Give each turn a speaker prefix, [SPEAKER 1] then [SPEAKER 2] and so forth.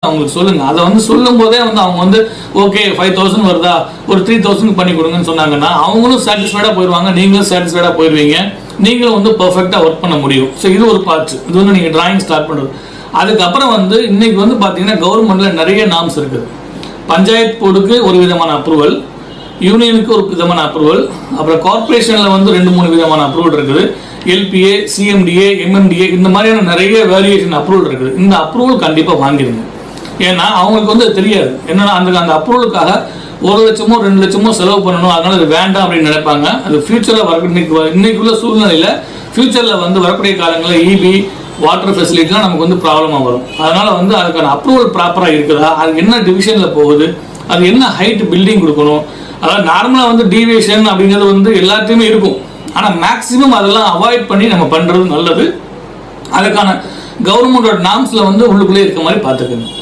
[SPEAKER 1] அவங்களுக்கு சொல்லுங்க. அதை சொல்லும் போதே அவங்க ஓகே 5000 வருதா, ஒரு 3000 பண்ணி கொடுங்கன்னு சொன்னாங்கன்னா அவங்களும் சாட்டிஸ்ஃபைடா போயிடுவாங்க, நீங்களும் சாட்டிஸ்ஃபைடா போயிடுவீங்க, நீங்களும் பெர்ஃபெக்டா ஒர்க் பண்ண முடியும். ஸோ இது ஒரு பார்ட்ஸ். இது நீங்க டிராயிங் ஸ்டார்ட் பண்றது. அதுக்கப்புறம் இன்னைக்கு பாத்தீங்கன்னா கவர்மெண்ட்ல நிறைய நார்ம்ஸ் இருக்குது. பஞ்சாயத்து போர்டுக்கு ஒரு விதமான அப்ரூவல், யூனியனுக்கு ஒரு விதமான அப்ரூவல், அப்புறம் கார்பரேஷன்ல 2-3 விதமான அப்ரூவல் இருக்குது. எல்பிஏ, சிஎம்டிஏ, எம்எம்டிஏ, இந்த மாதிரியான நிறைய வேரியேஷன் அப்ரூவல் இருக்குது. இந்த அப்ரூவல் கண்டிப்பா வாங்கிடுங்க. ஏன்னா அவங்களுக்கு தெரியாது என்னன்னா அந்த அப்ரூவலுக்காக 1 லட்சமோ 2 லட்சமோ செலவு பண்ணணும், அதனால அது வேண்டாம் அப்படின்னு நினைப்பாங்க. அது ஃபியூச்சர்ல இன்னைக்குள்ள சூழ்நிலையில ஃபியூச்சர்ல வரக்கூடிய காலங்களில் இபி வாட்டர் ஃபெசிலிட்டிலாம் நமக்கு ப்ராப்ளமா வரும். அதனால அதுக்கான அப்ரூவல் ப்ராப்பரா இருக்குதா, அது என்ன டிவிஷன்ல போகுது, அது என்ன ஹைட் பில்டிங் கொடுக்கணும், அதாவது நார்மலா டீவியேஷன் அப்படிங்கிறது எல்லாத்தையுமே இருக்கும். ஆனா மேக்சிமம் அதெல்லாம் அவாய்ட் பண்ணி நம்ம பண்றது நல்லது. அதுக்கான கவர்மெண்டோட நார்ம்ஸ்ல உள்ளுக்குள்ளே இருக்க மாதிரி பார்த்துக்கணும்.